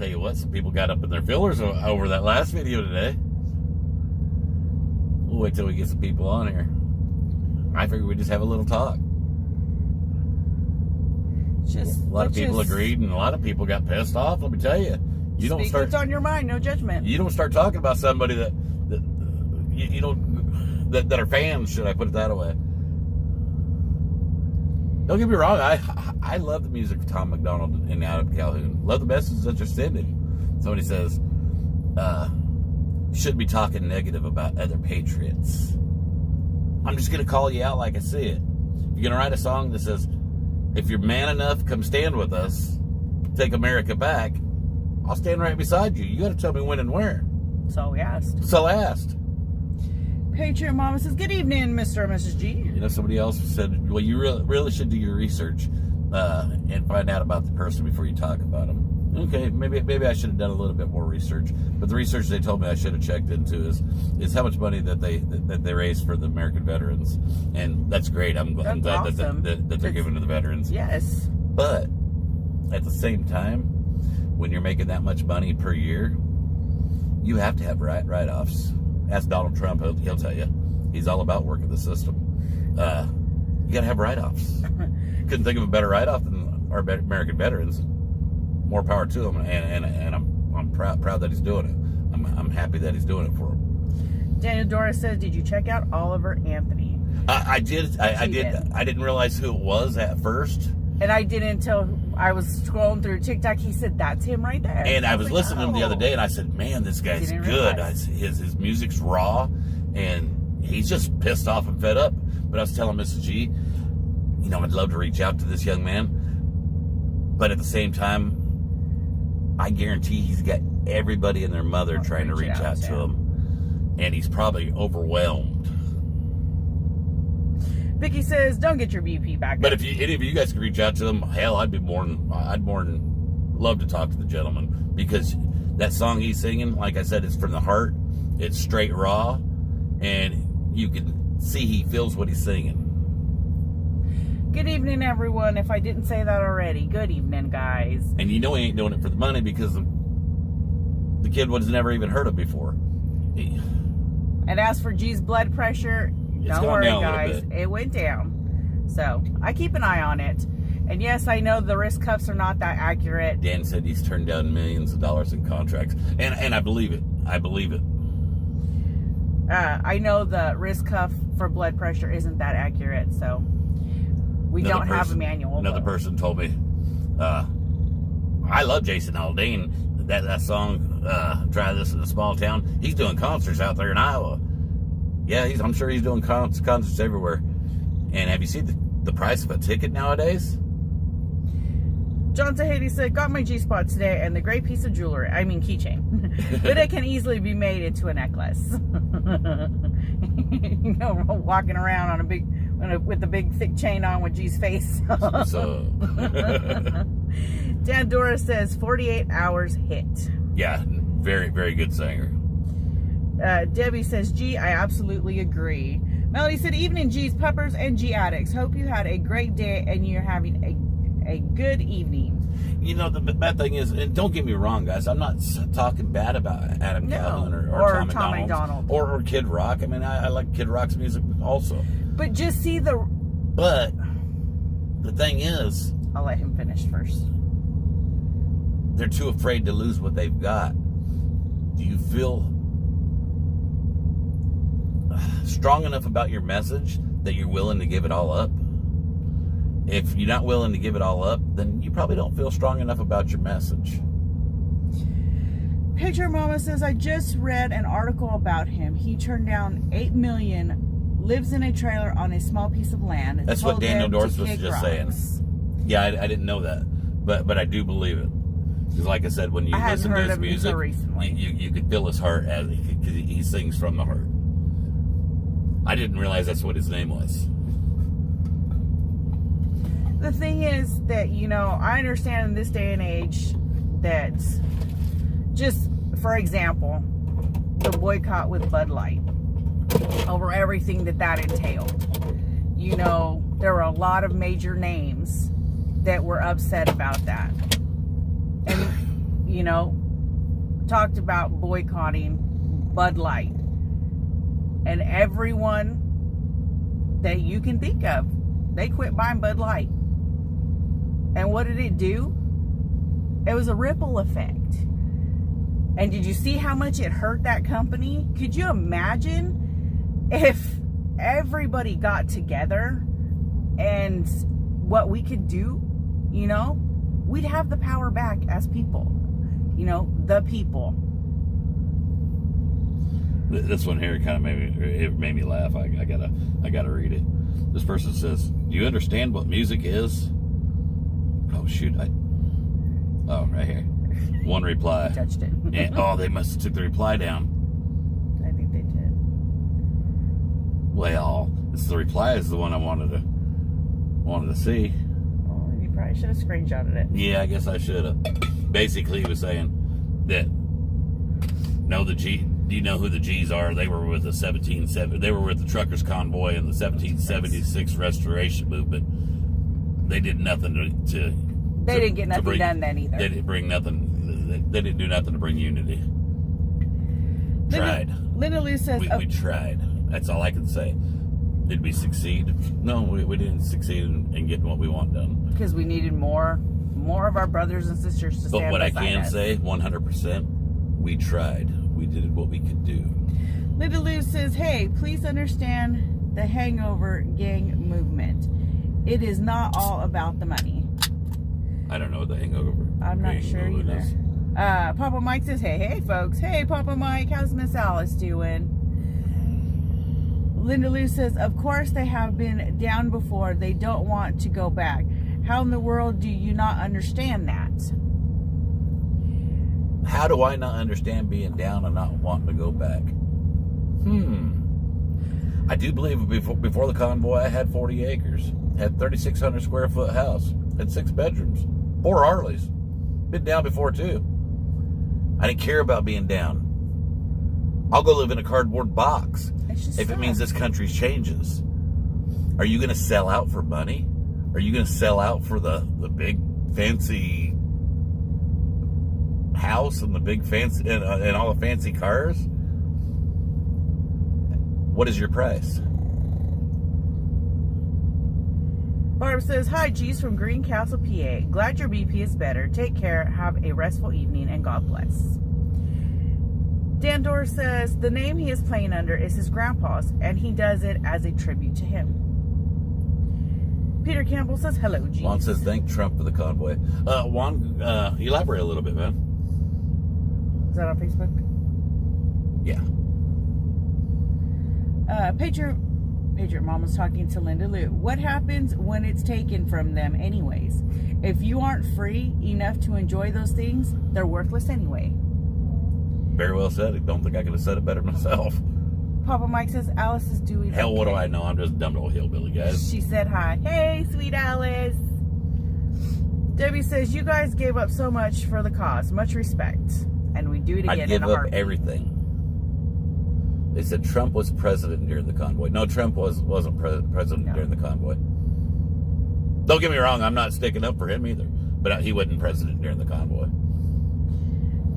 Tell you what, some people got up in their feelers over that last video today. We'll wait till we get some people on here. I figured we'd just have a little talk. A lot of people agreed, and a lot of people got pissed off. Let me tell you, Speak what's on your mind, no judgment. You don't start talking about somebody that are fans. Should I put it that way? Don't get me wrong. I love the music of Tom McDonald and Adam Calhoun. Love the messages that you're sending. Somebody says, should be talking negative about other patriots. I'm just gonna call you out like I see it. You're gonna write a song that says, if you're man enough, come stand with us. Take America back. I'll stand right beside you. You got to tell me when and where. So we asked. So asked. Patriot Mama says, good evening, Mr. and Mrs. G. You know, somebody else said, well, you really should do your research and find out about the person before you talk about them. Okay, maybe I should have done a little bit more research. But the research they told me I should have checked into is how much money that they raise for the American veterans, and that's great. I'm glad awesome. that they're giving to the veterans. Yes. But at the same time, when you're making that much money per year, you have to have write-offs. Ask Donald Trump; he'll tell you. He's all about working the system. You got to have write-offs. Couldn't think of a better write-off than our American veterans. More power to him, and I'm proud that he's doing it. I'm happy that he's doing it for him. Daniel Doris says, "Did you check out Oliver Anthony?" I did. I did. I didn't realize who it was at first, and I didn't until I was scrolling through TikTok. He said, "That's him right there." And I was listening to him the other day, and I said, "Man, this guy's good. His music's raw, and he's just pissed off and fed up." But I was telling Mrs. G, I'd love to reach out to this young man, but at the same time, I guarantee he's got everybody and their mother trying to reach out to him, and he's probably overwhelmed. Vicky says, "Don't get your BP back." But if any of you guys could reach out to him, hell, I'd more than love to talk to the gentleman, because that song he's singing, like I said, is from the heart. It's straight raw, and you can see he feels what he's singing. Good evening, everyone. If I didn't say that already, good evening, guys. And he ain't doing it for the money, because the kid was never even heard of before. And as for G's blood pressure, don't worry, guys. It went down. So I keep an eye on it. And yes, I know the wrist cuffs are not that accurate. Dan said he's turned down millions of dollars in contracts. And I believe it. I believe it. I know the wrist cuff for blood pressure isn't that accurate, so we don't have a manual. Another person told me, I love Jason Aldean. That song, Try This in a Small Town. He's doing concerts out there in Iowa. Yeah, I'm sure he's doing concerts everywhere. And have you seen the price of a ticket nowadays? John Tahiti said, got my G-spot today and the great piece of jewelry, keychain. But it can easily be made into a necklace. Walking around on with a big thick chain on with G's face. So. Dan Dora says 48 hours hit. Yeah, very, very good singer. Debbie says, G, I absolutely agree. Melody said, evening, G's puppers and G addicts. Hope you had a great day and you're having a good evening. The bad thing is, and don't get me wrong, guys, I'm not talking bad about Adam Calhoun or Tom McDonald. Or Kid Rock. I mean, I like Kid Rock's music also. But just see But the thing is, I'll let him finish first. They're too afraid to lose what they've got. Do you feel strong enough about your message that you're willing to give it all up? If you're not willing to give it all up, then you probably don't feel strong enough about your message. Picture Mama says, I just read an article about him. He turned down $8 million, lives in a trailer on a small piece of land. That's what Daniel Doris was just saying. Yeah, I didn't know that, but I do believe it. Because like I said, when you listen to his music, you could feel his heart as he sings from the heart. I didn't realize that's what his name was. The thing is that, I understand in this day and age that, just for example, the boycott with Bud Light, over everything that entailed. There were a lot of major names that were upset about that. And, you know, talked about boycotting Bud Light. And everyone that you can think of, they quit buying Bud Light. And what did it do? It was a ripple effect. And did you see how much it hurt that company? Could you imagine if everybody got together and what we could do? You know, we'd have the power back as people. You know, the people. This one here kind of made me laugh. I gotta read it. This person says, "Do you understand what music is?" Oh shoot! Oh, right here. One reply. You touched it. And, oh, they must have took the reply down. I think they did. Well, the reply is the one I wanted to see. Oh, you probably should have screenshotted it. Yeah, I guess I should have. Basically, he was saying that do you know who the G's are? They were with they were with the truckers convoy in the 1776 Restoration Movement. They did nothing to They didn't get nothing done then either. They didn't bring nothing. They didn't do nothing to bring unity. Tried. Linda Lou says, we tried. That's all I can say. Did we succeed? No, we didn't succeed in getting what we want done. Because we needed more of our brothers and sisters to stand beside us. But what I can say, 100%, we tried. We did what we could do. Linda Lou says, hey, please understand the Hangover Gang movement. It is not all about the money. I don't know what the Hangover I'm not sure either. Is. Papa Mike says, hey folks. Hey Papa Mike, how's Miss Alice doing? Linda Lou says, of course they have been down before. They don't want to go back. How in the world do you not understand that? How do I not understand being down and not wanting to go back? I do believe before the convoy, I had 40 acres, had 3,600 square foot house, had 6 bedrooms, 4 Harleys. Been down before too. I didn't care about being down. I'll go live in a cardboard box if it means this country changes. Are you going to sell out for money? Are you going to sell out for the big fancy house and the big fancy and all the fancy cars? What is your price? Barb says, hi, G's from Greencastle, PA. Glad your BP is better. Take care. Have a restful evening and God bless. Dan Dorr says, the name he is playing under is his grandpa's and he does it as a tribute to him. Peter Campbell says, hello, G. Juan says, thank Trump for the convoy. Juan, elaborate a little bit, man. Is that on Facebook? Yeah. Patriot Mom was talking to Linda Lou. What happens when it's taken from them anyways? If you aren't free enough to enjoy those things, they're worthless anyway. Very well said. I don't think I could have said it better myself. Papa Mike says, Alice is doing Hell, what do I know? I'm just a dumb old hillbilly, guys. She said hi. Hey, sweet Alice. Debbie says, you guys gave up so much for the cause. Much respect. And we do it again. I'd give up everything. They said Trump was president during the convoy. No, Trump wasn't president during the convoy. Don't get me wrong, I'm not sticking up for him either. But he wasn't president during the convoy.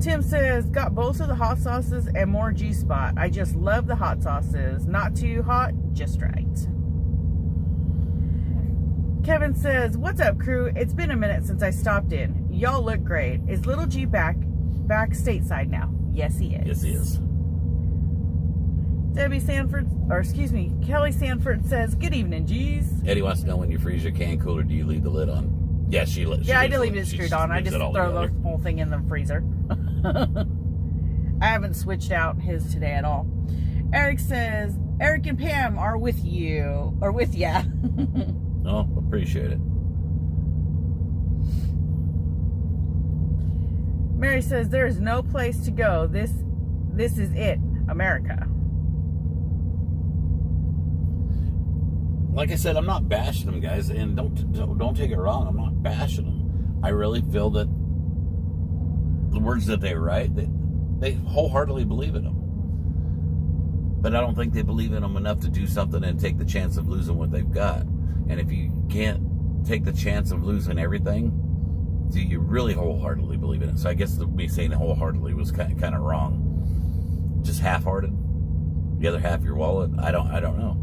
Tim says, got both of the hot sauces and more G-Spot. I just love the hot sauces. Not too hot, just right. Kevin says, what's up, crew? It's been a minute since I stopped in. Y'all look great. Is Little G back stateside now? Yes, he is. Yes, he is. Kelly Sanford says, good evening, G's. Eddie wants to know, when you freeze your can cooler, do you leave the lid on? Yeah, I did leave it screwed on. I just throw the whole thing in the freezer. I haven't switched out his today at all. Eric says, Eric and Pam are with you. Or with ya. Oh, appreciate it. Mary says, there is no place to go. This is it, America. Like I said, I'm not bashing them, guys, and don't take it wrong. I'm not bashing them. I really feel that the words that they write, they wholeheartedly believe in them. But I don't think they believe in them enough to do something and take the chance of losing what they've got. And if you can't take the chance of losing everything, Do you really wholeheartedly believe in it? So I guess me saying wholeheartedly was kind of wrong. Just half-hearted. The other half your wallet. I don't know.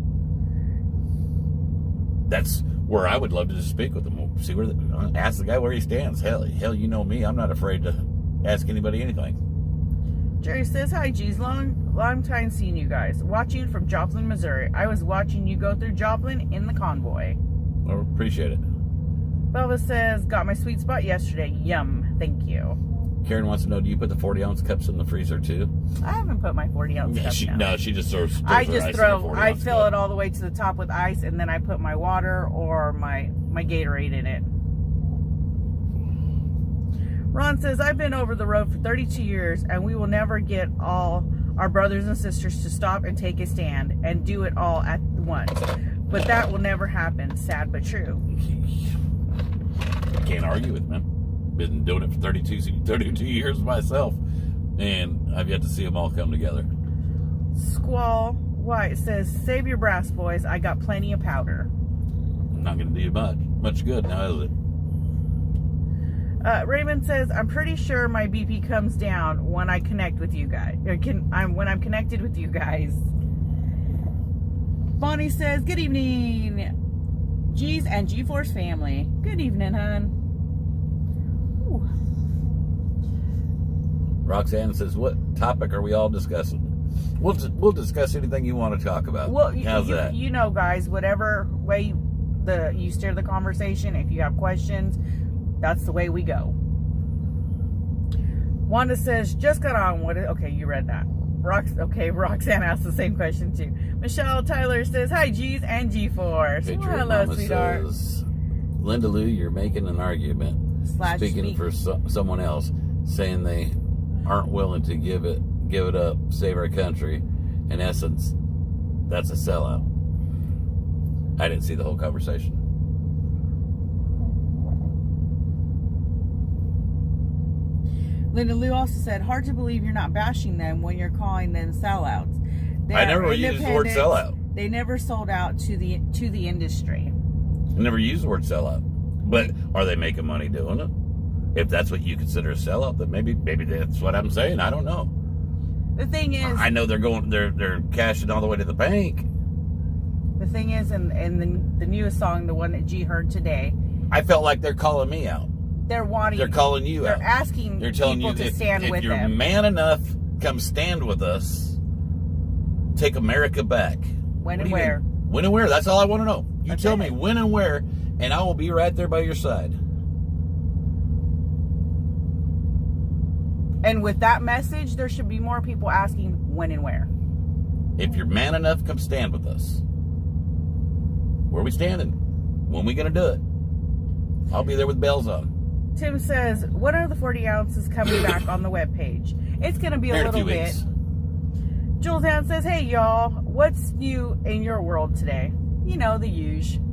That's where I would love to just speak with him. See where ask the guy where he stands. Hell, you know me. I'm not afraid to ask anybody anything. Jerry says, hi, geez, long time seeing you guys. Watching from Joplin, Missouri. I was watching you go through Joplin in the convoy. I appreciate it. Belva says, got my sweet spot yesterday. Yum. Thank you. Karen wants to know, do you put the 40-ounce cups in the freezer too? I haven't put my 40-ounce cup down. No, she just throws I her just ice throw, in the I 40-ounce fill cup. it all the way to the top with ice, and then I put my water or my Gatorade in it. Ron says, I've been over the road for 32 years, and we will never get all our brothers and sisters to stop and take a stand and do it all at once. But that will never happen. Sad but true. I can't argue with him. Been doing it for 32 years myself, and I've yet to see them all come together. Squall White says, save your brass, boys. I got plenty of powder. Not going to do you much good now, is it? Raymond says, I'm pretty sure my BP comes down when I connect with you guys. When I'm connected with you guys. Bonnie says, good evening, G's and G-Force family. Good evening, hon. Ooh. Roxanne says, what topic are we all discussing? We'll discuss anything you want to talk about. Well, how's that? You know, guys, whatever way you steer the conversation, if you have questions, that's the way we go. Wanda says, just got on with it. Okay, you read that. Roxanne asked the same question too. Michelle Tyler says, hi, G's and G-Force. Picture Hello, Mama sweetheart. Says, Linda Lou, you're making an argument. Speaking for someone else, saying they aren't willing to give it up, save our country. In essence, that's a sellout. I didn't see the whole conversation. Linda Lou also said, hard to believe you're not bashing them when you're calling them sellouts. I never used the word sellout. They never sold out to the industry. I never used the word sellout. But are they making money doing it? If that's what you consider a sellout, then maybe that's what I'm saying. I don't know. The thing is, I know they're cashing all the way to the bank. The thing is, in the newest song, the one that G heard today, I felt like they're calling me out. They're calling you out. They're asking They're telling people you to stand with them. If you're man enough, come stand with us. Take America back. When and where? When and where? That's all I want to know. You tell me it. when and where, and I will be right there by your side. And with that message, there should be more people asking when and where. If you're man enough, come stand with us. Where are we standing? When are we going to do it? I'll be there with bells on. Tim says, what are the 40 ounces coming back on the webpage? It's going to be a little bit. Jules Ann says, hey, y'all, what's new in your world today? You know, the usual.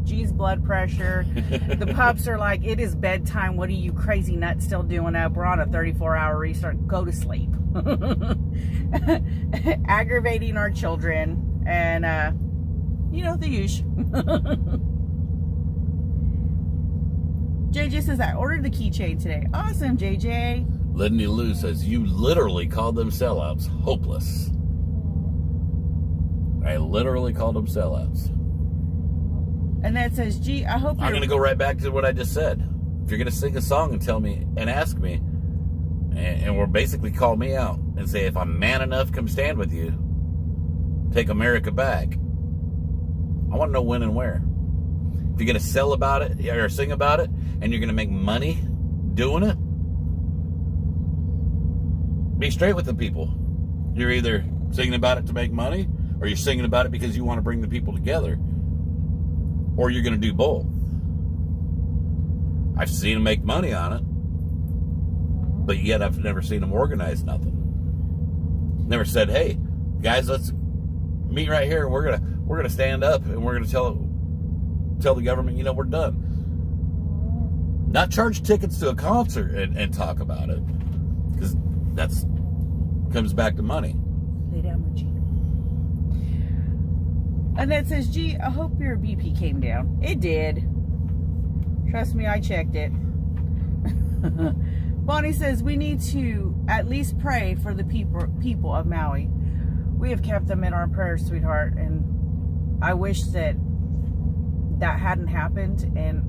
G's blood pressure. The pups are like, it is bedtime. What are you crazy nuts still doing up? We're on a 34-hour restart. Go to sleep. Aggravating our children. And, you know, the usual. JJ says, I ordered the keychain today. Awesome, JJ. Lindy Lou says, you literally called them sellouts. Hopeless. I literally called them sellouts. And that says, gee, I hope I'm going to go right back to what I just said. If you're going to sing a song and tell me and ask me, and will basically call me out and say, if I'm man enough, come stand with you. Take America back. I want to know when and where. If you're going to sell about it or sing about it, and you're going to make money doing it, be straight with the people. You're either singing about it to make money, or you're singing about it because you want to bring the people together. Or you're going to do both. I've seen them make money on it, but yet I've never seen them organize nothing. Never said, hey, guys, let's meet right here. We're gonna stand up and we're gonna tell the government, you know, we're done. Not charge tickets to a concert and talk about it, because that's comes back to money. Lay down, Richie. And that says, gee, I hope your BP came down. It did. Trust me, I checked it. Bonnie says we need to at least pray for the people of Maui. We have kept them in our prayers, sweetheart, and I wish that hadn't happened, and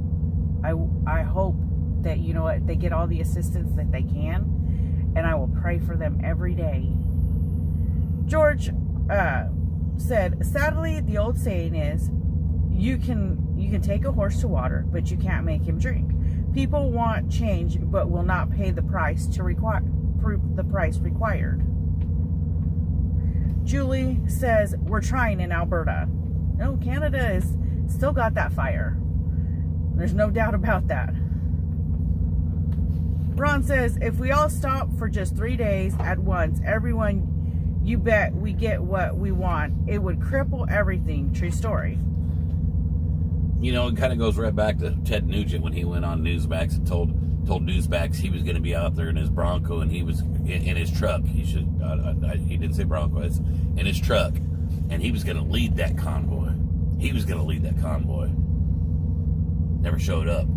I hope that, you know what, they get all the assistance that they can, and I will pray for them every day. George said, sadly, the old saying is, you can take a horse to water, but you can't make him drink. People want change, but will not pay the price required. Julie says, we're trying in Alberta. No, Canada is still got that fire. There's no doubt about that. Ron says, if we all stop for just 3 days at once, everyone, you bet we get what we want. It would cripple everything. True story. You know, it kind of goes right back to Ted Nugent when he went on Newsmax and told Newsmax he was going to be out there in his Bronco, and he was in his truck. He didn't say Bronco. It's in his truck, and he was going to lead that convoy. Never showed up.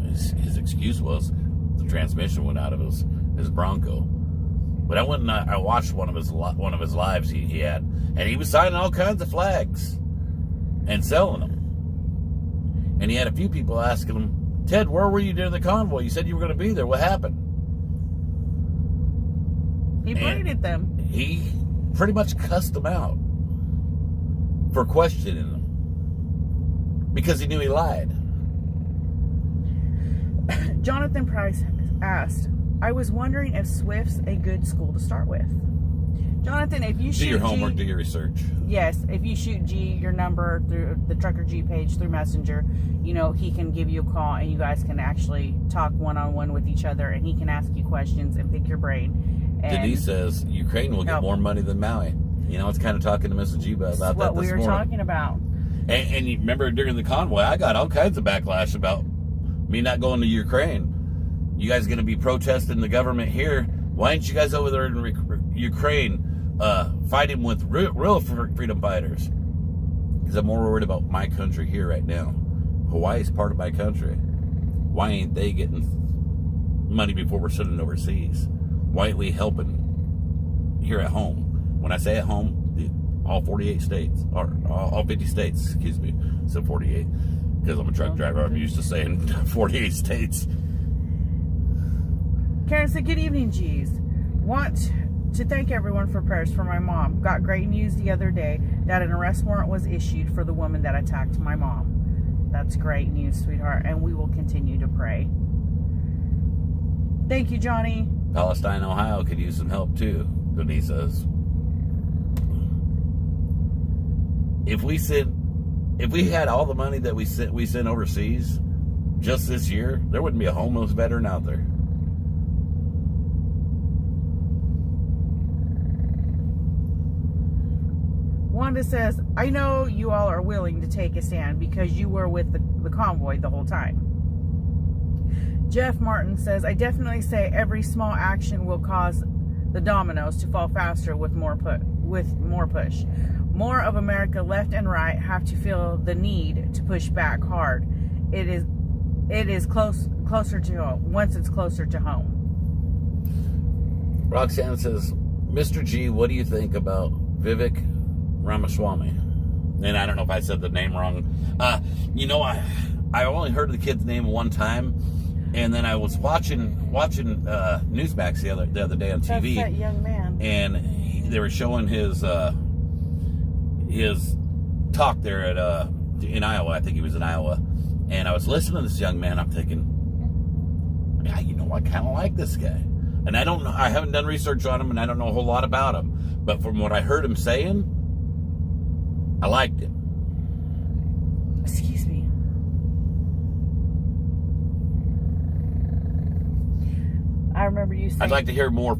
His excuse was the transmission went out of his Bronco. But I went and I watched one of his lives he had, and he was signing all kinds of flags and selling them. And he had a few people asking him, Ted, where were you during the convoy? You said you were going to be there. What happened? He braided them. He pretty much cussed them out for questioning them because he knew he lied. Jonathan Price asked, I was wondering if Swift's a good school to start with. Jonathan, if you shoot do your homework, do your research. Yes, if you shoot G your number through the Trucker G page through Messenger, you know, he can give you a call and you guys can actually talk one-on-one with each other, and he can ask you questions and pick your brain. And Denise says Ukraine will get more money than Maui. You know, it's kind of talking to Mrs. G about that this morning. What we were talking about. And you remember during the convoy, I got all kinds of backlash about me not going to Ukraine. You guys going to be protesting the government here? Why ain't you guys over there in Ukraine fighting with real freedom fighters? Because I'm more worried about my country here right now. Hawaii's part of my country. Why ain't they getting money before we're sending overseas? Why ain't we helping here at home? When I say at home, all 48 states, or all 50 states, excuse me, so 48, because I'm a truck driver, I'm used to saying 48 states. Karen said, good evening, G's. Want to thank everyone for prayers for my mom. Got great news the other day that an arrest warrant was issued for the woman that attacked my mom. That's great news, sweetheart, and we will continue to pray. Thank you, Johnny. Palestine, Ohio could use some help too, Denise says. If we had all the money that we sent overseas just this year, there wouldn't be a homeless veteran out there. Wanda says, I know you all are willing to take a stand because you were with the convoy the whole time. Jeff Martin says, I definitely say every small action will cause the dominoes to fall faster with more push. More of America, left and right, have to feel the need to push back hard. It is closer to home, once it's closer to home. Roxanne says, Mr. G, what do you think about Vivek Ramaswamy? And I don't know if I said the name wrong. You know, I only heard the kid's name one time, and then I was watching Newsmax the other day on TV. That's that young man. And they were showing his talk there at in Iowa. I think he was in Iowa. And I was listening to this young man. I'm thinking, yeah, you know, I kind of like this guy. And I don't know. I haven't done research on him, and I don't know a whole lot about him. But from what I heard him saying, I liked him. Excuse me. I remember you saying, I'd like to hear more.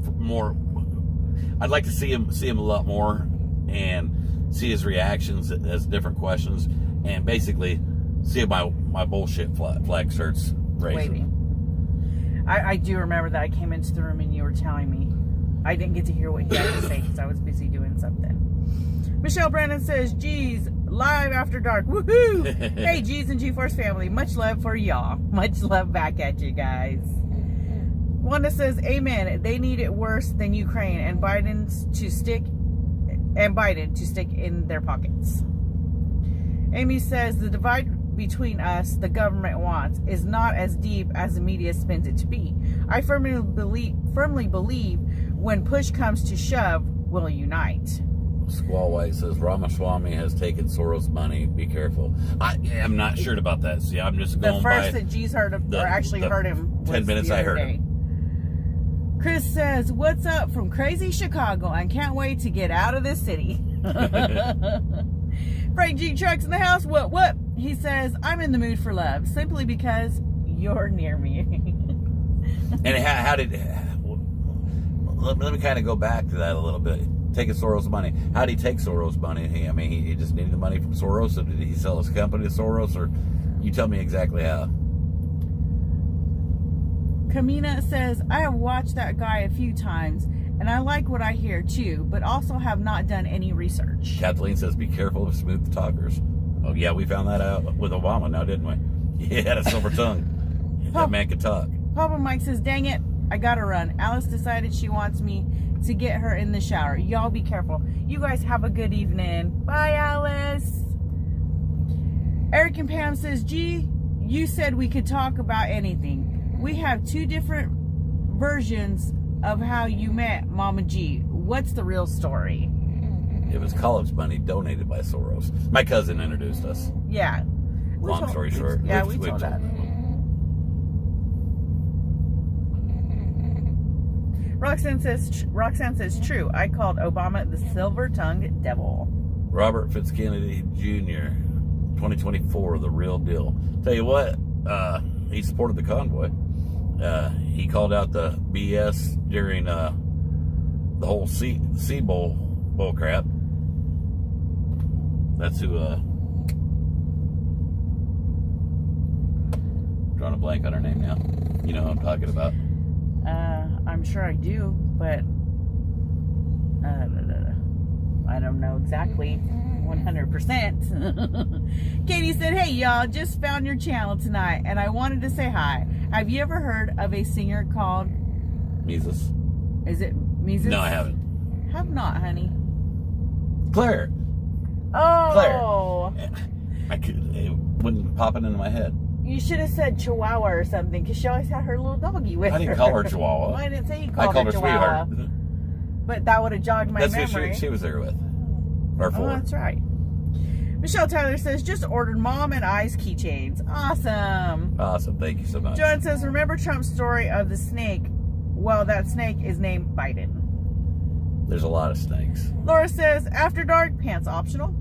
I'd like to see him a lot more and see his reactions as different questions, and basically see if my bullshit flag starts raising. I do remember that I came into the room and you were telling me. I didn't get to hear what you had to say because I was busy doing something. Michelle Brandon says, G's, live after dark. Woohoo! Hey, G's and G-Force family. Much love for y'all. Much love back at you guys. Wanda says, amen. They need it worse than Ukraine and Biden to stick in their pockets. Amy says the divide between us, the government wants, is not as deep as the media spins it to be. I firmly believe when push comes to shove, we'll unite. Squall White says Ramaswamy has taken Soros' money. Be careful. I am not sure about that. See, I'm just going by the first that G's heard him, or actually heard him. 10 minutes I heard him. Chris says, "What's up from crazy Chicago? I can't wait to get out of this city." Frank G Trucks in the house. What? He says, "I'm in the mood for love, simply because you're near me." And how did? Let me kind of go back to that a little bit. Taking Soros' money. How did he take Soros' money? He just needed the money from Soros. So did he sell his company to Soros, or you tell me exactly how? Kamina says, "I have watched that guy a few times, and I like what I hear too, but also have not done any research." Kathleen says, "Be careful of smooth talkers." Oh yeah, we found that out with Obama now, didn't we? He had a silver tongue. That man could talk. Papa Mike says, "Dang it, I gotta run. Alice decided she wants me to get her in the shower. Y'all be careful. You guys have a good evening. Bye, Alice." Eric and Pam says, "Gee, you said we could talk about anything. We have two different versions of how you met Mama G. What's the real story?" It was college money donated by Soros. My cousin introduced us. Yeah. Long story short. Yeah, we told that. Roxanne says, "True. I called Obama the silver-tongued devil." Robert Fitzkennedy Jr., 2024, the real deal. Tell you what, he supported the convoy. He called out the BS during the whole sea bull crap. That's who. Drawing a blank on her name now. You know who I'm talking about. I'm sure I do, but I don't know exactly 100%. Katie said, "Hey y'all, just found your channel tonight and I wanted to say hi. Have you ever heard of a singer called Mises? Is it Mises?" No, I haven't. Have not, honey. Claire. Oh. Claire. It wouldn't pop it into my head. You should have said Chihuahua or something, because she always had her little doggy with her. I didn't call her Chihuahua. I didn't say you I called called her her Chihuahua. Sweetheart. But that would have jogged my That's memory. who she was there with. Or for. Oh, that's right. Michelle Tyler says, "Just ordered Mom and I's keychains." Awesome. Awesome. Thank you so much. John says, "Remember Trump's story of the snake? Well, that snake is named Biden." There's a lot of snakes. Laura says, "After dark, pants optional."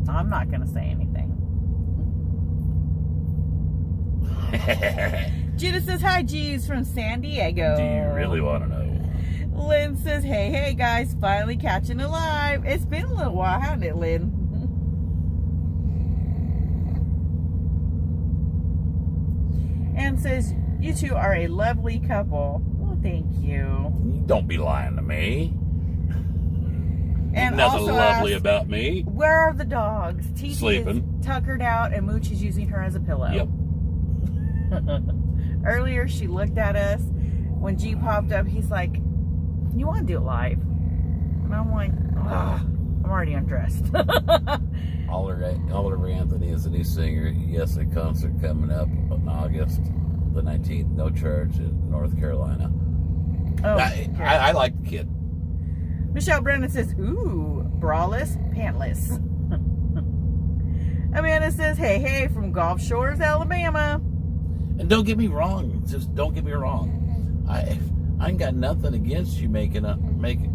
I'm not going to say anything. Judah says, "Hi, G's from San Diego." Do you really want to know? Lynn says, hey guys, finally catching it live. It's been a little while, hasn't it, Lynn? Ann says, "You two are a lovely couple." Well, thank you. Don't be lying to me. And nothing also lovely asked, about me. "Where are the dogs?" TT Sleeping. is tuckered out and Mooch is using her as a pillow. Yep. Earlier, she looked at us. When G popped up, he's like, "You want to do it live?" And I'm like, I'm already undressed. Oliver Anthony is a new singer. Yes, a concert coming up on August the 19th. No charge in North Carolina. Oh, I like the kid. Michelle Brennan says, "Ooh, braless, pantless." Amanda says, hey, from Gulf Shores, Alabama. And don't get me wrong. Just don't get me wrong. I ain't got nothing against you making a living,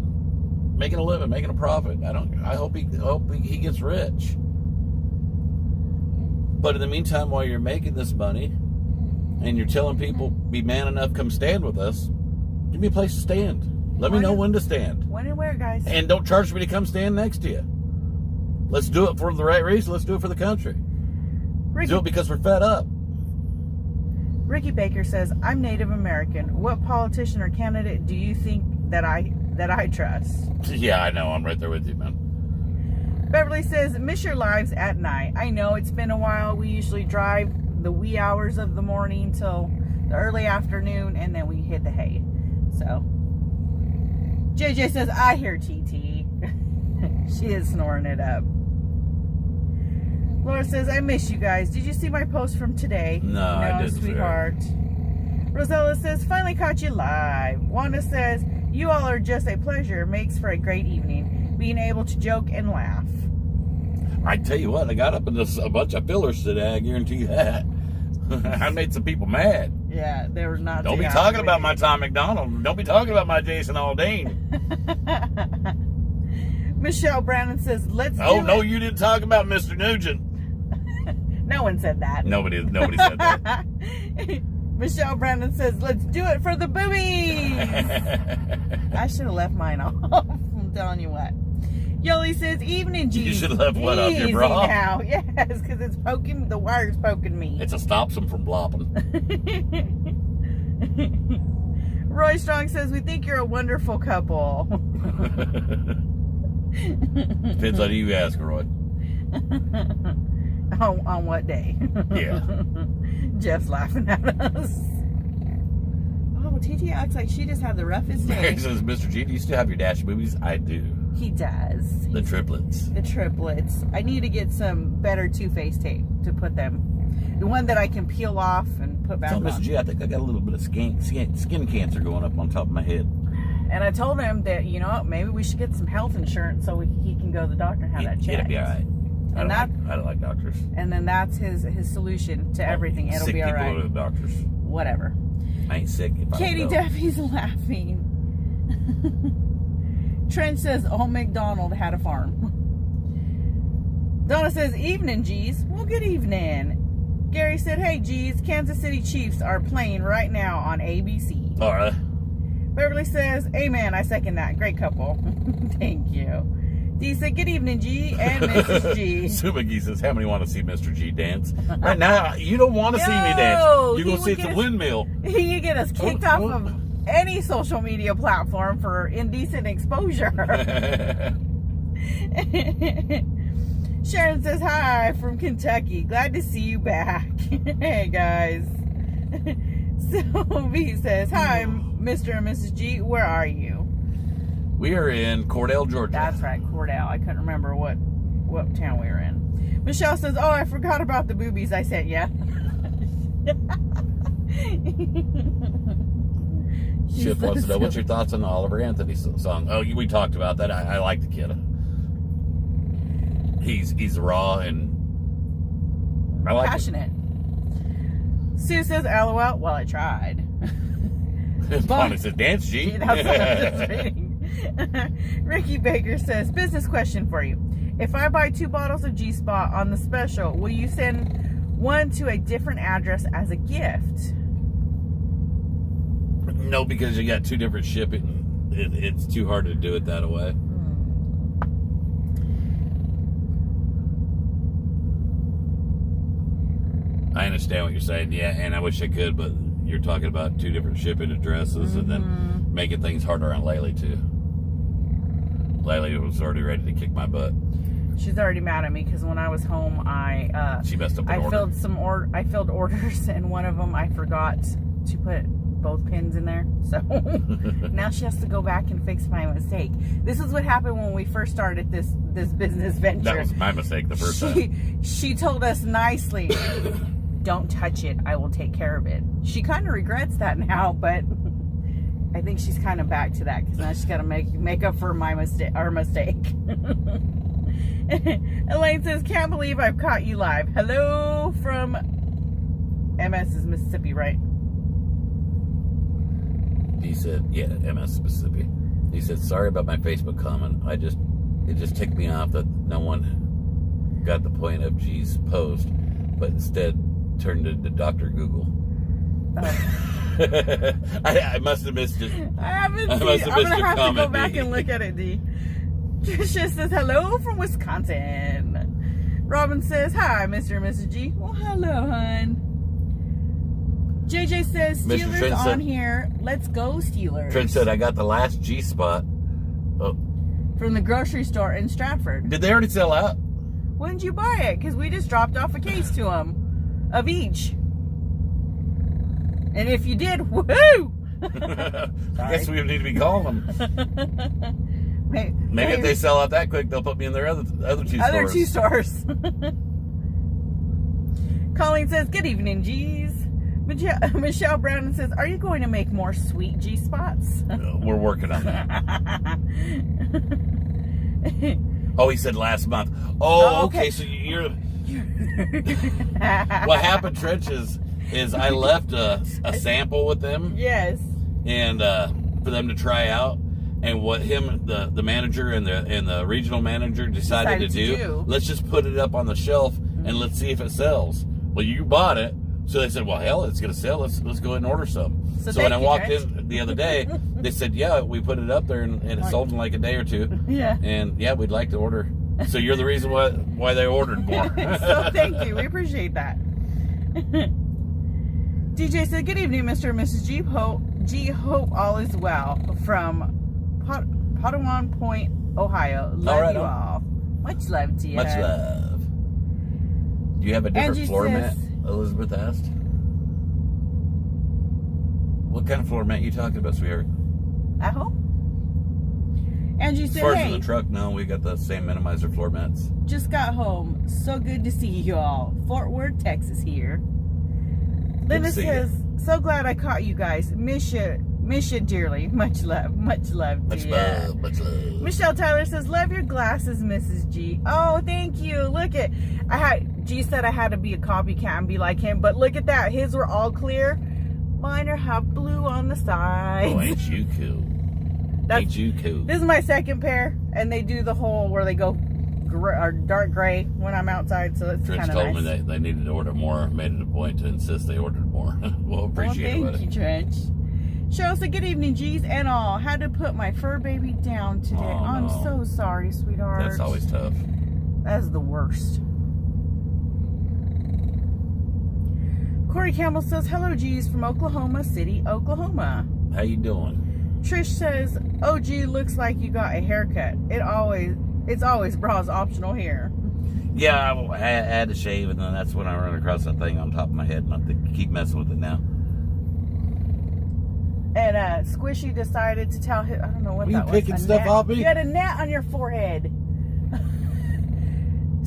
making a profit. I hope he gets rich. But in the meantime, while you're making this money and you're telling people, be man enough, come stand with us, give me a place to stand. Let me know when to stand. When and where, guys. And don't charge me to come stand next to you. Let's do it for the right reason. Let's do it for the country. Let's do it because we're fed up. Ricky Baker says, "I'm Native American. What politician or candidate do you think that I trust?" Yeah, I know. I'm right there with you, man. Beverly says, "Miss your lives at night. I know it's been a while. We usually drive the wee hours of the morning till the early afternoon, and then we hit the hay. So, JJ says, I hear TT. She is snoring it up. Laura says, I miss you guys. Did you see my post from today? No, I didn't, sweetheart. Rosella says, finally caught you live. Wanda says, you all are just a pleasure. Makes for a great evening. Being able to joke and laugh. I tell you what, I got up in a bunch of fillers today, I guarantee you that. I made some people mad. Yeah, they were not. Don't be talking about my Tom McDonald. Don't be talking about my Jason Aldean. Michelle Brandon says, let's do no, it. you didn't talk about Mr. Nugent. No one said that. Nobody said that. Michelle Brandon says, let's do it for the boobies. I should have left mine off. I'm telling you what. Yoli says, evening, G. You should have left what off your bra? Now. Yes, because it's poking, the wire's poking me. It stops them from flopping. Roy Strong says, we think you're a wonderful couple. Depends on who you ask, Roy. On what day? Yeah. Jeff's laughing at us. Oh, TT acts like she just had the roughest day. Mary says, Mr. G, do you still have your dash movies? I do. He does. The triplets. The triplets. I need to get some better Too-Faced tape to put them. The one that I can peel off and put back on. Mr. G, I think I got a little bit of skin cancer going up on top of my head. And I told him that, you know, maybe we should get some health insurance so he can go to the doctor and have that checked. It'll be all right. I don't like doctors. And then that's his solution to everything. It'll be all right. Sick people go to the doctors. Whatever. I ain't sick if I Katie don't go. Duffy's laughing. Trent says, Old MacDonald had a farm. Donna says, evening, G's. Well, good evening. Gary said, hey, G's, Kansas City Chiefs are playing right now on ABC. All right. Beverly says, amen, I second that. Great couple. Thank you. Dee said, good evening, G and Mrs. G. Sue McGee says, how many want to see Mr. G dance? Right now, you don't want to see me dance. You're going to see it's a windmill. He can get us kicked off of any social media platform for indecent exposure. Sharon says, hi from Kentucky. Glad to see you back. Hey, guys. Sylvie says, hi, Mr. and Mrs. G. Where are you? We are in Cordell, Georgia. That's right, Cordell. I couldn't remember what town we were in. Michelle says, oh, I forgot about the boobies I sent you. Chip wants to know, what's your thoughts on the Oliver Anthony song? Oh, we talked about that. I like the kid. He's raw and I like passionate. Sue says, LOL. Well, I tried. Bonnie says, dance, G. That's what I was just reading. Ricky Baker says, business question for you. If I buy 2 bottles of G-Spot on the special, will you send one to a different address as a gift? No, because you got 2 different shipping. It's too hard to do it that way. I understand what you're saying, yeah, and I wish I could, but you're talking about 2 different shipping addresses and then making things harder on Laylee, too. Laylee was already ready to kick my butt. She's already mad at me because when I was home, she messed up an order. I filled orders, and one of them I forgot to put both pins in there. So now she has to go back and fix my mistake. This is what happened when we first started this business venture. That was my mistake the first time. She told us nicely, don't touch it. I will take care of it. She kind of regrets that now, but I think she's kind of back to that because now she's got to make up for our mistake. Elaine says, can't believe I've caught you live. Hello from MS is Mississippi, right? He said, yeah, MS Mississippi. He said, sorry about my Facebook comment. It just ticked me off that no one got the point of G's post, but instead turned into Dr. Google. I must have missed it. I haven't seen it. I'm going to have to go back and look at it, D. Trisha says, hello from Wisconsin. Robin says, hi, Mr. and Mrs. G. Well, hello, hon. JJ says, Steelers on here. Let's go, Steelers. Trent said, I got the last G-Spot. Oh. From the grocery store in Stratford. Did they already sell out? When did you buy it? Because we just dropped off a case to them of each. And if you did, woohoo! I guess we need to be calling them. Maybe if they sell out that quick, they'll put me in their other two stores. Other two stores. Colleen says, good evening, G's. Michelle Brown says, are you going to make more sweet G spots? We're working on that. Oh, he said last month. Oh, okay. So you're... What happened, Trench, is I left a sample with them. Yes. And for them to try out. And what the manager and the regional manager decided to do, let's just put it up on the shelf and let's see if it sells. Well, you bought it. So they said, well, hell, it's going to sell. Let's go ahead and order some. So when I walked in the other day, they said, yeah, we put it up there and it sold in like a day or two. Yeah. And yeah, we'd like to order. So you're the reason why they ordered more. So thank you. We appreciate that. DJ said, good evening, Mr. and Mrs. G. Hope all is well from Potawatomi Point, Ohio. Love you all. Much love to you. Much love. Do you have a different floor mat? Elizabeth asked. What kind of floor mat are you talking about, sweetheart? At home. Angie said, as far as in the truck, no, we got the same minimizer floor mats. Just got home. So good to see you all. Fort Worth, Texas here. Linda says, so glad I caught you guys. Miss you dearly. Much love. Much love to you. Much love. Michelle Tyler says, love your glasses, Mrs. G. Oh, thank you. Look at, G said I had to be a copycat and be like him, but look at that. His were all clear. Mine have blue on the sides. Oh, ain't you cool? Ain't you cool? This is my second pair, and they do the whole where they go dark gray when I'm outside, so it's kind of nice. Trench told me they needed to order more, made it a point to insist they ordered more. Well, appreciate it. Thank you, Trench. Cheryl said, good evening, G's and all. Had to put my fur baby down today. Oh, I'm so sorry, sweetheart. That's always tough. That's the worst. Corey Campbell says, hello, G's from Oklahoma City, Oklahoma. How you doing? Trish says, OG looks like you got a haircut. It's always bras optional here. Yeah, I had to shave, and then that's when I run across that thing on top of my head, and I keep messing with it now. And Squishy decided to tell him, I don't know what that was. Were you picking stuff off me? You had a gnat on your forehead.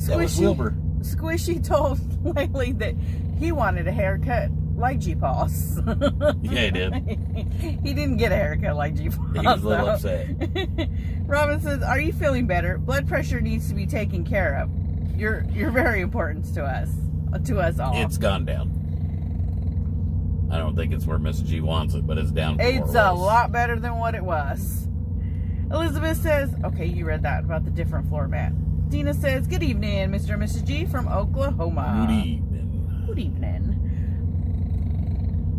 That was Wilbur. Squishy told Lately that he wanted a haircut like G-Paws. Yeah, he did. He didn't get a haircut like G-Paws. He was a little upset. Robin says, are you feeling better? Blood pressure needs to be taken care of. You're very important to us all. It's gone down. I don't think it's where Miss G wants it, but it's down. It's a lot better than what it was. Elizabeth says, okay, you read that about the different floor mat. Dina says, good evening, Mr. and Mrs. G from Oklahoma. Good evening. Good evening.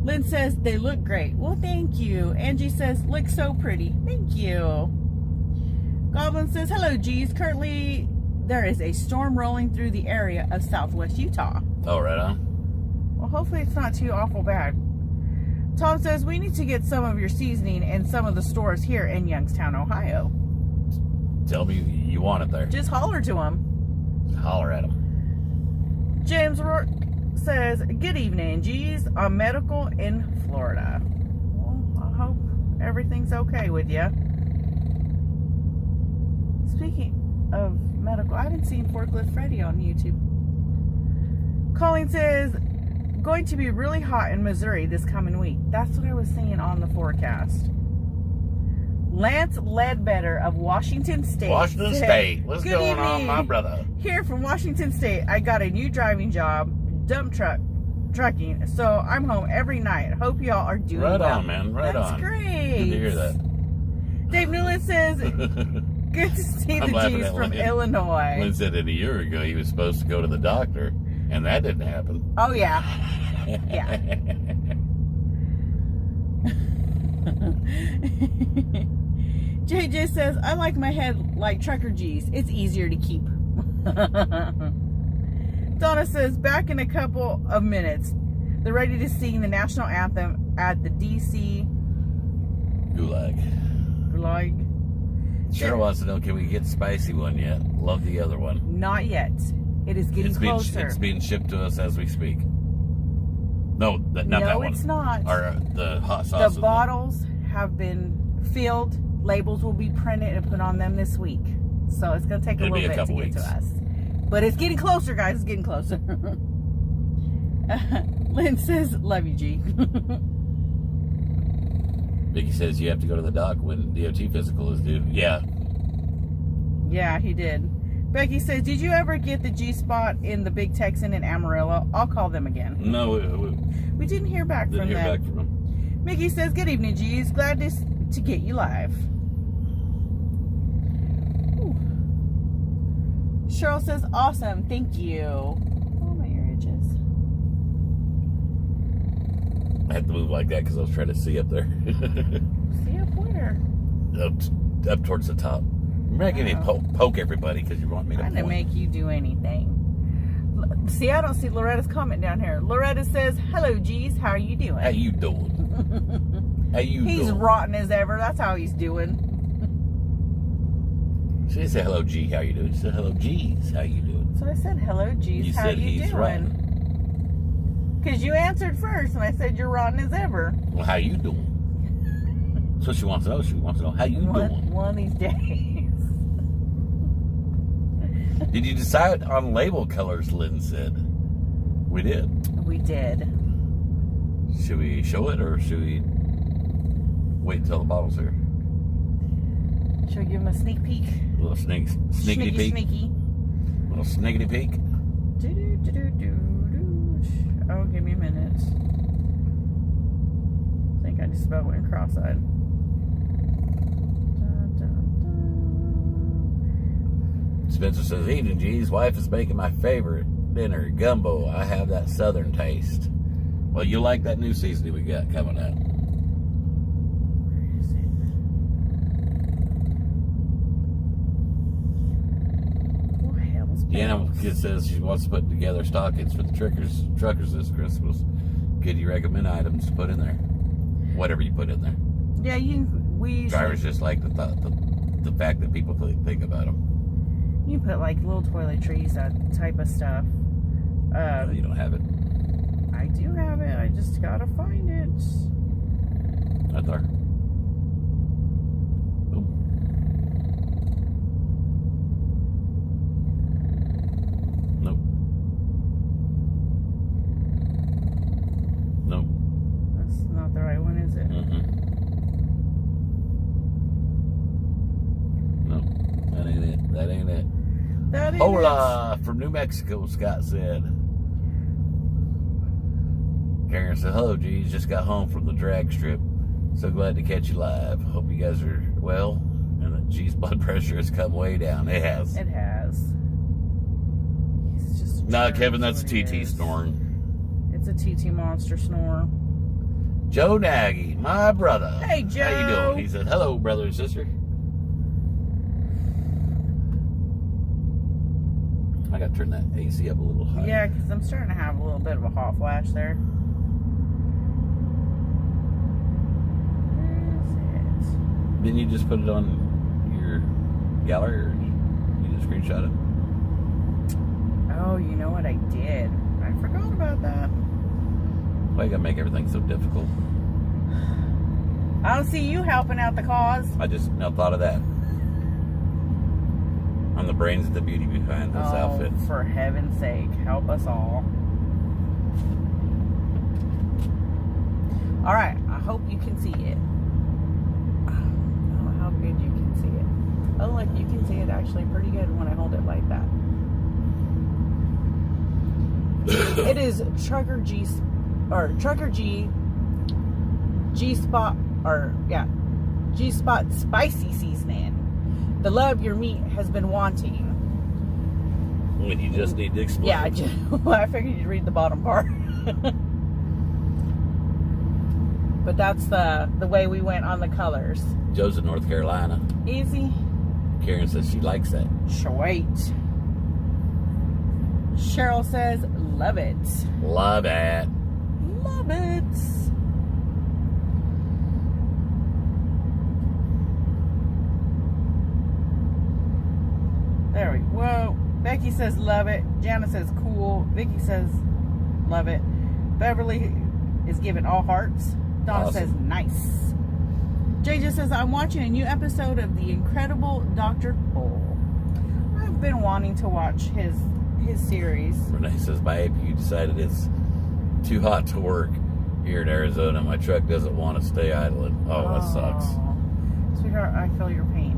Lynn says, they look great. Well, thank you. Angie says, look so pretty. Thank you. Goblin says, hello, G's. Currently, there is a storm rolling through the area of southwest Utah. Oh, right on. Well, hopefully it's not too awful bad. Tom says, we need to get some of your seasoning in some of the stores here in Youngstown, Ohio. Tell me you want it there. Just holler to him. Holler at him. James Rourke says, good evening, G's. I'm medical in Florida. Well, I hope everything's okay with you. Speaking of medical, I haven't seen Forklift Freddy on YouTube. Colleen says, going to be really hot in Missouri this coming week. That's what I was seeing on the forecast. Lance Ledbetter of Washington State. Washington State. What's going on, my brother? Here from Washington State, I got a new driving job, dump trucking. So I'm home every night. Hope y'all are doing well. Right on, man. Right on. That's great. Good to hear that. Dave Newland says, good to see the G's from Illinois. Lynn said that a year ago he was supposed to go to the doctor, and that didn't happen. Oh, yeah. Yeah. JJ says, I like my head like Trucker G's. It's easier to keep. Donna says, back in a couple of minutes. They're ready to sing the national anthem at the DC Gulag. Cheryl wants to know, can we get spicy one yet? Love the other one. Not yet. It is getting closer. It's being shipped to us as we speak. No, not that No, one. it's not. Or the hot sauce. The bottles have been filled. Labels will be printed and put on them this week. So it's going to take a little bit to get to us. But it's getting closer, guys. It's getting closer. Lynn says, love you, G. Vicky says you have to go to the doc when DOT physical is due. Yeah. Yeah, he did. Becky says, did you ever get the G-spot in the Big Texan in Amarillo? I'll call them again. No, we didn't hear back from them. Didn't hear back from them. Mickey says, good evening, G's. Glad to get you live. Ooh. Cheryl says, awesome. Thank you. Oh, my ear itches. I had to move like that because I was trying to see up there. See up where? Up towards the top. I'm not going to poke everybody because you want me to I'm trying to make you do anything. See, I don't see Loretta's comment down here. Loretta says, hello, G's. How are you doing? How you doing? How you doing? He's rotten as ever. That's how he's doing. She didn't say hello, G. How you doing? She said hello, G's. How you doing? So I said, hello, G's. How you doing? Rotten. Because you answered first, and I said you're rotten as ever. Well, how you doing? So she wants to know. She wants to know how you doing. One of these days. Did you decide on label colors? Lynn said. We did. We did. Should we show it, or should we wait until the bottle's here? Should we give him a sneak peek? A little sneaky peek. Sneaky. A little sneaky peek. Oh, give me a minute. I think I just about went cross-eyed. Spencer says, evening, G's. Wife is making my favorite dinner, gumbo. I have that southern taste. Well, you'll like that new seasoning we got coming up. Where is it? What hell's Deanna says she wants to put together stockings for the truckers this Christmas. Could you recommend items to put in there? Whatever you put in there. Yeah, Drivers just like the fact that people think about them. You put like little toiletries, that type of stuff. You don't have it. I do have it. I just gotta find it. Right there. Oh. Nope. Nope. That's not the right one, is it? Nope. That ain't it. That ain't it. That ain't Hola from New Mexico, Scott said. Karen said, hello, G's. Just got home from the drag strip. So glad to catch you live. Hope you guys are well and that G's blood pressure has come way down. It has. It has. He's just Nah, Kevin, that's a TT snoring. It's a TT monster snore. Joe Nagy, my brother. Hey, Joe. How you doing? He said, hello, brother and sister. I got to turn that AC up a little higher. Yeah, because I'm starting to have a little bit of a hot flash there. Where is it? Didn't you just put it on your gallery, or you just screenshot it? Oh, you know what I did? I forgot about that. Why you gotta make everything so difficult? I don't see you helping out the cause. I just now thought of that. I'm the brains of the beauty behind this outfit. For heaven's sake, help us all. All right, I hope you can see it. I don't know how good you can see it. Oh, look, you can see it actually pretty good when I hold it like that. It is Trucker G G-Spot spicy seasoning. The love your meat has been wanting. When you just need to explain. Yeah, I figured you'd read the bottom part. But that's the way we went on the colors. Joe's in North Carolina. Easy. Karen says she likes that. Sweet. Cheryl says, love it. Love it. Love it. There we go. Whoa. Becky says, love it. Jana says, cool. Vicky says, love it. Beverly is giving all hearts. Donna Awesome. says, nice. JJ says, I'm watching a new episode of The Incredible Dr. Cole. I've been wanting to watch his series. Renee says, my APU decided it's too hot to work here in Arizona. My truck doesn't want to stay idling. Oh, that sucks. Sweetheart, I feel your pain.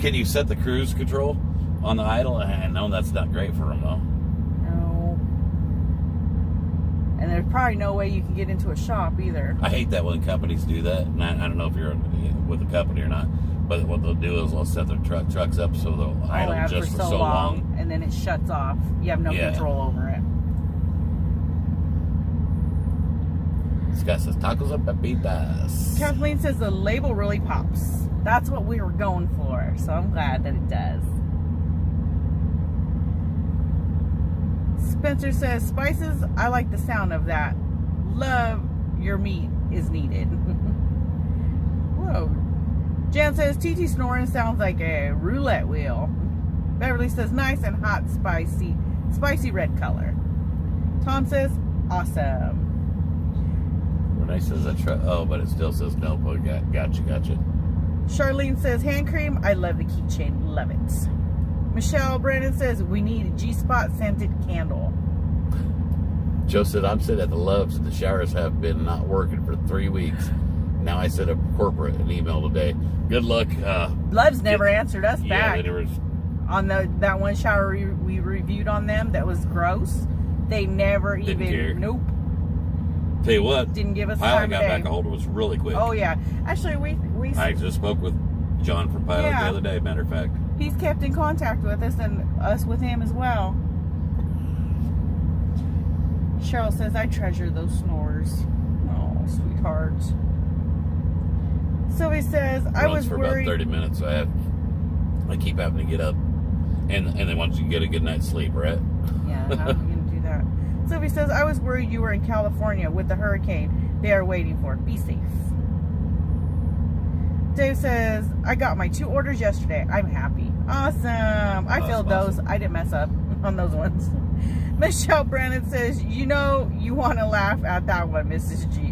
Can you set the cruise control on the idle? I know that's not great for them, though. No. And there's probably no way you can get into a shop either. I hate that when companies do that. And I don't know if you're with a company or not, but what they'll do is they'll set their trucks up so they'll idle just for so long. And then it shuts off. You have no control over it. This guy says, tacos and papitas. Kathleen says the label really pops. That's what we were going for. So I'm glad that it does. Spencer says, spices, I like the sound of that. Love your meat is needed. Whoa. Jan says, TT snoring sounds like a roulette wheel. Beverly says, nice and hot, spicy red color. Tom says, awesome. Renee says, but it still says no. But gotcha. Charlene says, hand cream, I love the keychain, love it. Michelle Brandon says, we need a G-Spot scented candle. Joe said, I'm sitting at the Loves and the showers have been not working for 3 weeks. Now I set up corporate an email today. Good luck. Loves never answered us back. There was, on that one shower we reviewed on them that was gross. They never Didn't even, care. nope. Tell you what, Didn't give us Pilot time got of day. back a hold of us really quick. Oh yeah, actually we I just spoke with John from Pilot the other day, matter of fact. He's kept in contact with us and us with him as well. Cheryl says, I treasure those snores. Oh, sweetheart. Sylvie says, I was for worried. about 30 minutes, so I keep having to get up. And they want you to get a good night's sleep, right? Yeah, how are we going to do that? Sylvie says, I was worried you were in California with the hurricane they are waiting for. Be safe. Dave says, I got my 2 orders yesterday. I'm happy. Awesome. I filled those. I didn't mess up on those ones. Michelle Brandon says, you know you want to laugh at that one, Mrs. G.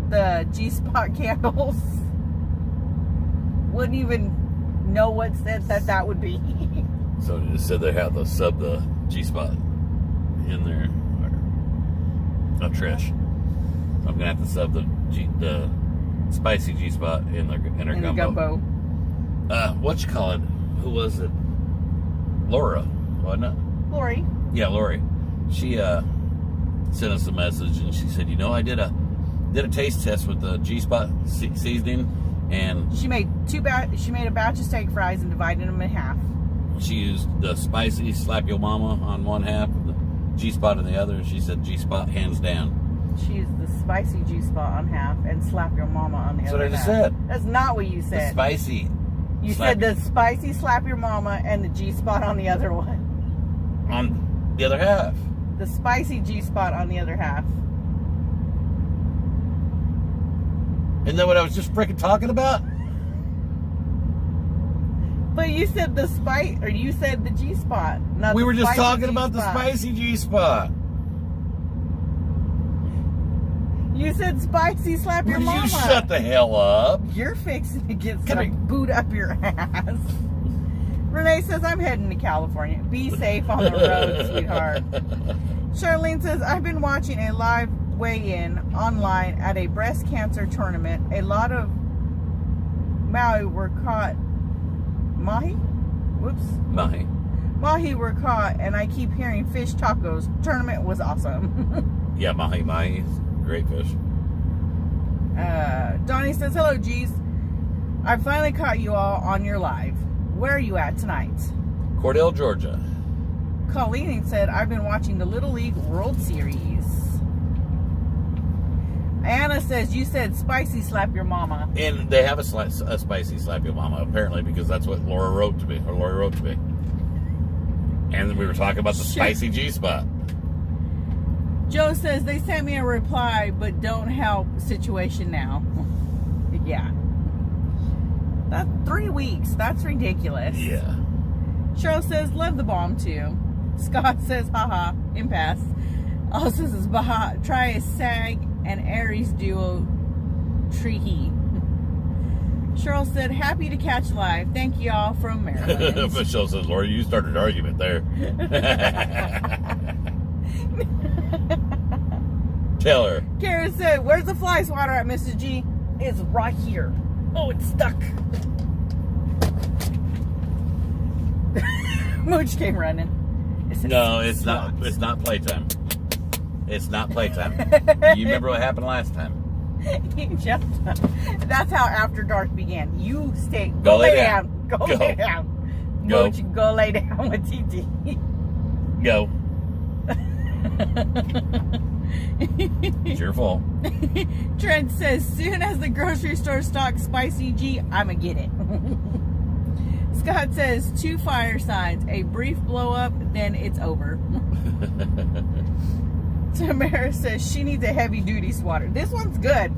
The G-Spot candles. Wouldn't even know what scent that would be. So they just said they have the G-Spot in there. Oh, Trish. I'm gonna have to sub the spicy G-Spot in her gumbo. What you call it? Who was it? Laura, wasn't it? Lori. Yeah, Lori. She sent us a message and she said, I did a taste test with the G-Spot seasoning, and she made a batch of steak fries and divided them in half. She used the spicy slap your mama on one half, the G-Spot on the other. She said G-Spot hands down. She used the spicy G-Spot on half and slap your mama on the other half. That's what I just said. That's not what you said. The spicy. You said the spicy slap your mama and the G-Spot on the other one. On the other half. The spicy G-Spot on the other half. Isn't that what I was just freaking talking about? But you said you said the G-Spot. We were just talking G-Spot. about the spicy G-Spot. You said spicy slap your mama. You shut the hell up. You're fixing to get some boot up your ass. Renee says, I'm heading to California. Be safe on the road, sweetheart. Charlene says, I've been watching a live weigh-in online at a breast cancer tournament. A lot of Mahi were caught. Mahi were caught, and I keep hearing fish tacos. Tournament was awesome. Yeah, Mahi. Great fish. Donnie says, hello, G's. I finally caught you all on your live. Where are you at tonight? Cordell, Georgia. Colleen said, I've been watching the Little League World Series. Anna says, you said spicy slap your mama. And they have a spicy slap your mama, apparently, because that's what Lori wrote to me. And we were talking about the spicy G-Spot. Joe says, they sent me a reply, but don't help situation now. Yeah. That's 3 weeks. That's ridiculous. Yeah. Cheryl says, love the bomb too. Scott says, haha, impasse. Also says, baha, try a Sag and Aries duo, tree. Cheryl said, happy to catch live. Thank you all from Maryland. Michelle says, Lori, you started an argument there. Tell her. Karen said, where's the fly swatter at, Mrs. G? It's right here. Oh, it's stuck. Mooch came running. No, it's not. It's not playtime. It's not playtime. You remember what happened last time? He jumped up. That's how After Dark began. You stay. Go lay down. down. Go lay down. Go. Mooch, go lay down with TT. Go. It's your fault. Trent says, soon as the grocery store stocks spicy G, I'ma get it. Scott says, 2 fire signs, a brief blow up, then it's over. Tamara says she needs a heavy duty swatter. This one's good.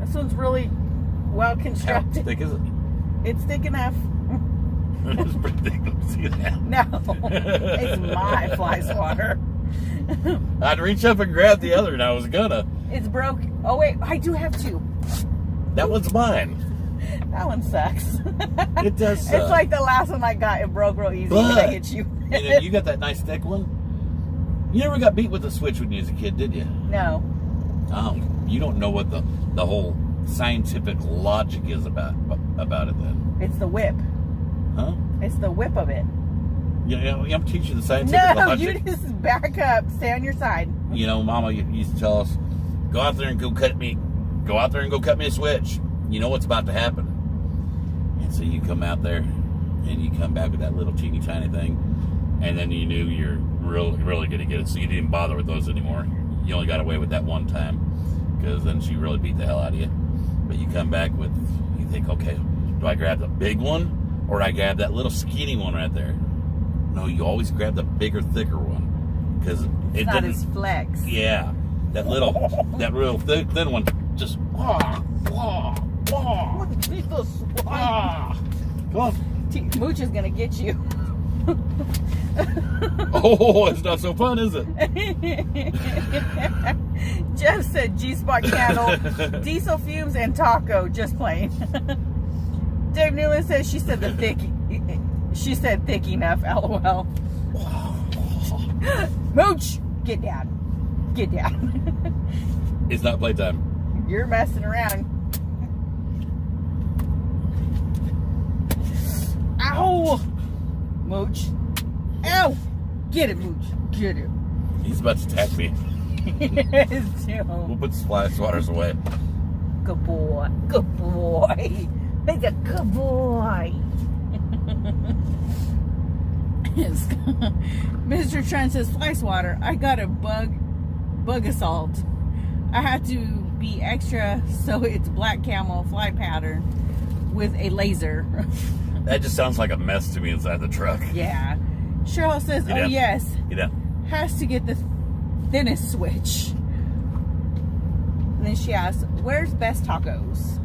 This one's really well constructed. How thick is it? It's thick enough. It's pretty thick. See that? No, it's my fly swatter. I'd reach up and grab the other, and I was gonna. It's broke. Oh wait, I do have 2. That one's mine. That one sucks. It does suck. It's like the last one I got. It broke real easy when I hit you. You got that nice thick one? You never got beat with the switch when you was a kid, did you? No. You don't know what the whole scientific logic is about it then. It's the whip. Huh? It's the whip of it. I'm teaching the scientific No, logic. you just back up. Stay on your side. You know, Mama used to tell us, go out there and go cut me a switch. You know what's about to happen. And so you come out there and you come back with that little teeny tiny thing, and then you knew you're really going to get it. So you didn't bother with those anymore. You only got away with that one time, because then she really beat the hell out of you. But you come back with, you think, okay, do I grab the big one or I grab that little skinny one right there? No, you always grab the bigger, thicker one, because It's not as flex. Yeah, that real thin one just Come on. Mooch is gonna get you. Oh, it's not so fun, is it? Jeff said G-spot candle, diesel fumes, and taco. Just plain. Dave Newland says she said thick enough. LOL. Mooch, get down. Get down. It's not playtime. You're messing around. Ow! Mooch. Ow! Get it, Mooch. Get it. He's about to attack me. Yes, too. We'll put the fly swatters away. Good boy. Good boy. He's a good boy. Mr. Trent says, fly swatter. I got a bug assault. I had to be extra, so it's black camel fly pattern with a laser. That just sounds like a mess to me inside the truck. Yeah. Cheryl says, Get oh down. yes. Get down. Has to get the thinnest switch. And then she asks, where's best tacos?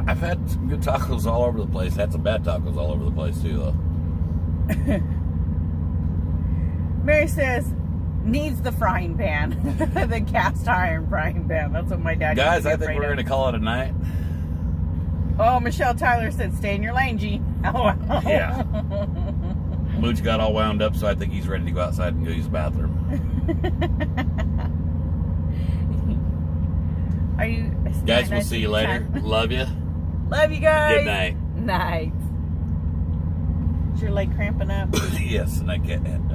I've had some good tacos all over the place. Had some bad tacos all over the place too, though. Mary says, needs the frying pan. The cast iron frying pan. That's what my dad Guys, used to I be think afraid we're of. going to call it a night. Oh, Michelle Tyler said, stay in your lane, G. Oh, Yeah. Mooch got all wound up, so I think he's ready to go outside and go use the bathroom. Are you... Guys, we'll see you later. Love you. Love you guys. Good night. Night. Is your leg cramping up? Yes, and I can't.